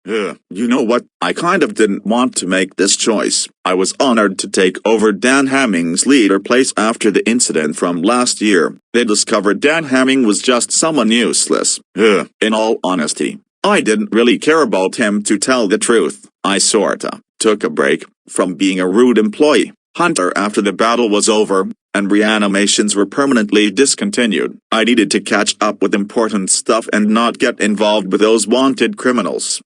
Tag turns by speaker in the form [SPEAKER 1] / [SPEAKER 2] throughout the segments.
[SPEAKER 1] You know what? I kind of didn't want to make this choice. I was honored to take over Dan Hamming's leader place after the incident from last year. They discovered Dan Hamming was just someone useless. In all honesty, I didn't really care about him, to tell the truth. I sorta took a break from being a rude employee hunter after the battle was over, and reanimations were permanently discontinued. I needed to catch up with important stuff and not get involved with those wanted criminals.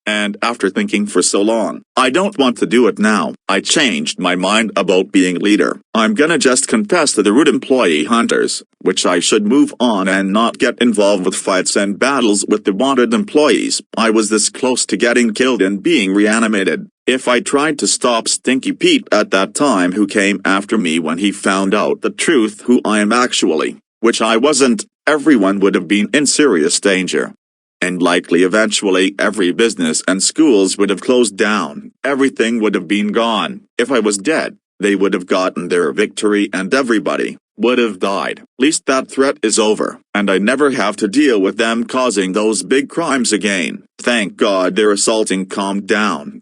[SPEAKER 1] And after thinking for so long, I don't want to do it now. I changed my mind about being leader. I'm gonna just confess to the rude employee hunters, which I should move on and not get involved with fights and battles with the wanted employees. I was this close to getting killed and being reanimated. If I tried to stop Stinky Pete at that time, who came after me when he found out the truth who I am actually, which I wasn't, everyone would have been in serious danger. And likely eventually every business and schools would have closed down. Everything would have been gone. If I was dead, they would have gotten their victory and everybody would have died. At least that threat is over, and I never have to deal with them causing those big crimes again. Thank God their assaulting calmed down.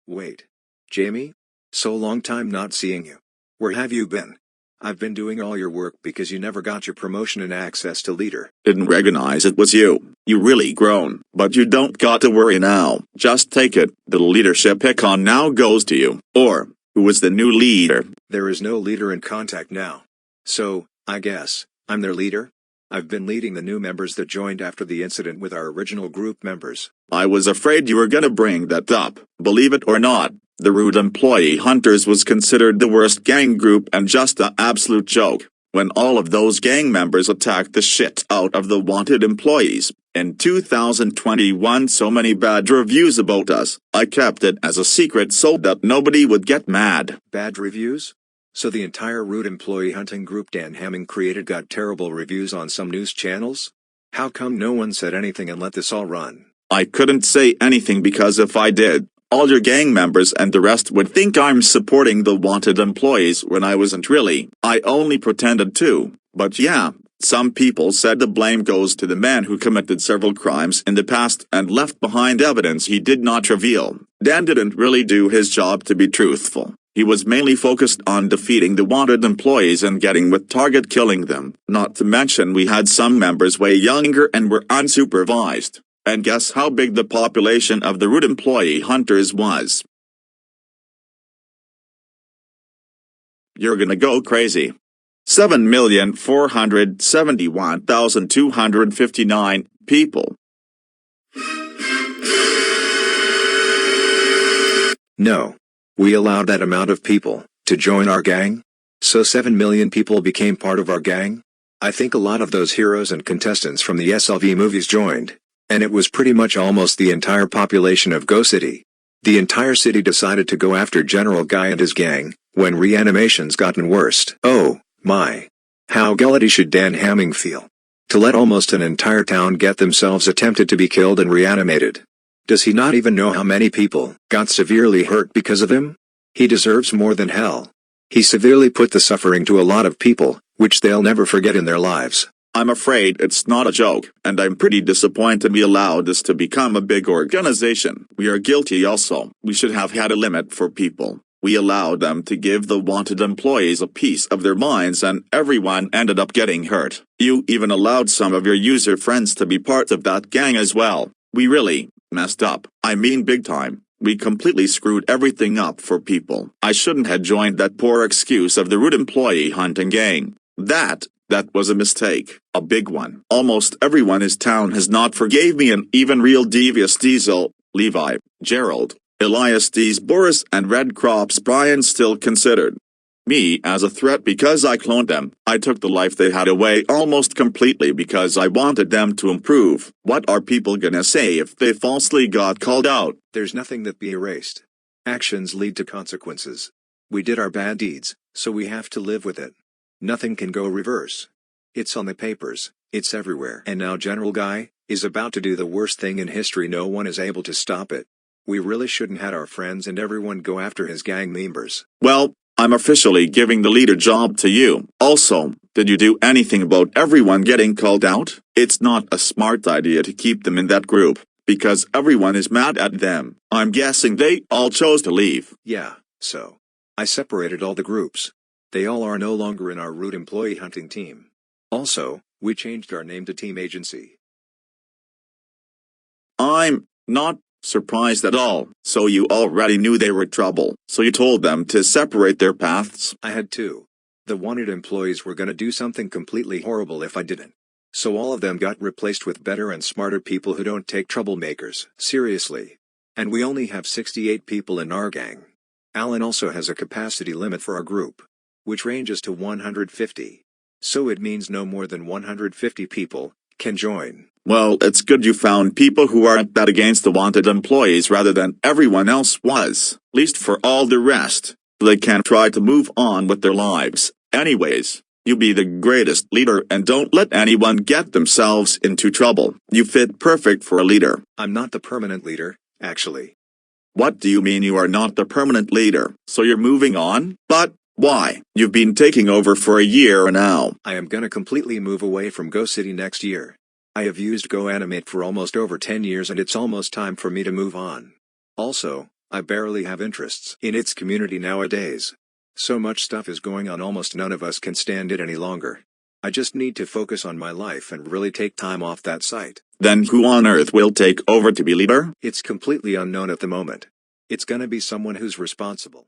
[SPEAKER 2] Wait. Jamie? So long time not seeing you. Where have you been? I've been doing all your work because you never got your promotion and access to leader.
[SPEAKER 1] Didn't recognize it was you. You really grown, but you don't got to worry now. Just take it. The leadership icon now goes to you. Or, who is the new leader?
[SPEAKER 2] There is no leader in contact now. So, I guess, I'm their leader? I've been leading the new members that joined after the incident with our original group members.
[SPEAKER 1] I was afraid you were gonna bring that up. Believe it or not, the rude employee hunters was considered the worst gang group and just an absolute joke. When all of those gang members attacked the shit out of the wanted employees, in 2021, so many bad reviews about us, I kept it as a secret so that nobody would get mad.
[SPEAKER 2] Bad reviews? So the entire rude employee hunting group Dan Hamming created got terrible reviews on some news channels? How come no one said anything and let this all run?
[SPEAKER 1] I couldn't say anything because if I did, all your gang members and the rest would think I'm supporting the wanted employees when I wasn't really. I only pretended to. But yeah, some people said the blame goes to the man who committed several crimes in the past and left behind evidence he did not reveal. Dan didn't really do his job, to be truthful. He was mainly focused on defeating the wanted employees and getting with target killing them. Not to mention we had some members way younger and were unsupervised. And guess how big the population of the rude employee hunters was? You're gonna go crazy. 7,471,259 people.
[SPEAKER 2] No. We allowed that amount of people to join our gang? So 7 million people became part of our gang? I think a lot of those heroes and contestants from the SLV movies joined. And it was pretty much almost the entire population of Go City. The entire city decided to go after General Guy and his gang, when reanimations gotten worse. Oh, my. How guilty should Dan Hamming feel? To let almost an entire town get themselves attempted to be killed and reanimated. Does he not even know how many people got severely hurt because of him? He deserves more than hell. He severely put the suffering to a lot of people, which they'll never forget in their lives.
[SPEAKER 1] I'm afraid it's not a joke, and I'm pretty disappointed we allowed this to become a big organization. We are guilty also. We should have had a limit for people. We allowed them to give the wanted employees a piece of their minds and everyone ended up getting hurt. You even allowed some of your user friends to be part of that gang as well. We really messed up. I mean big time. We completely screwed everything up for people. I shouldn't have joined that poor excuse of the rude employee hunting gang. That was a mistake. A big one. Almost everyone in his town has not forgave me, and even real devious Diesel, Levi, Gerald, Elias D's Boris and Red Crops Brian still considered me as a threat because I cloned them. I took the life they had away almost completely because I wanted them to improve. What are people gonna say if they falsely got called out?
[SPEAKER 2] There's nothing that be erased. Actions lead to consequences. We did our bad deeds, so we have to live with it. Nothing can go reverse. It's on the papers, it's everywhere. And now General Guy is about to do the worst thing in history. No one is able to stop it. We really shouldn't have our friends and everyone go after his gang members.
[SPEAKER 1] Well, I'm officially giving the leader job to you. Also, Did you do anything about everyone getting called out? It's not a smart idea to keep them in that group, because everyone is mad at them. I'm guessing they all chose to leave.
[SPEAKER 2] Yeah, so I separated all the groups. They all are no longer in our root employee hunting team. Also, we changed our name to Team Agency.
[SPEAKER 1] I'm not surprised at all. So you already knew they were trouble, so you told them to separate their paths?
[SPEAKER 2] I had to. The wanted employees were gonna do something completely horrible if I didn't. So all of them got replaced with better and smarter people who don't take troublemakers seriously. And we only have 68 people in our gang. Alan also has a capacity limit for our group, which ranges to 150. So it means no more than 150 people can join.
[SPEAKER 1] Well, it's good you found people who aren't that against the wanted employees rather than everyone else was. At least for all the rest, they can try to move on with their lives. Anyways, you be the greatest leader and don't let anyone get themselves into trouble. You fit perfect for a leader.
[SPEAKER 2] I'm not the permanent leader, actually.
[SPEAKER 1] What do you mean you are not the permanent leader? So you're moving on? But why? You've been taking over for a year now.
[SPEAKER 2] I am gonna completely move away from Go City next year. I have used GoAnimate for almost over 10 years and it's almost time for me to move on. Also, I barely have interests in its community nowadays. So much stuff is going on, almost none of us can stand it any longer. I just need to focus on my life and really take time off that site.
[SPEAKER 1] Then who on earth will take over to be leader?
[SPEAKER 2] It's completely unknown at the moment. It's gonna be someone who's responsible.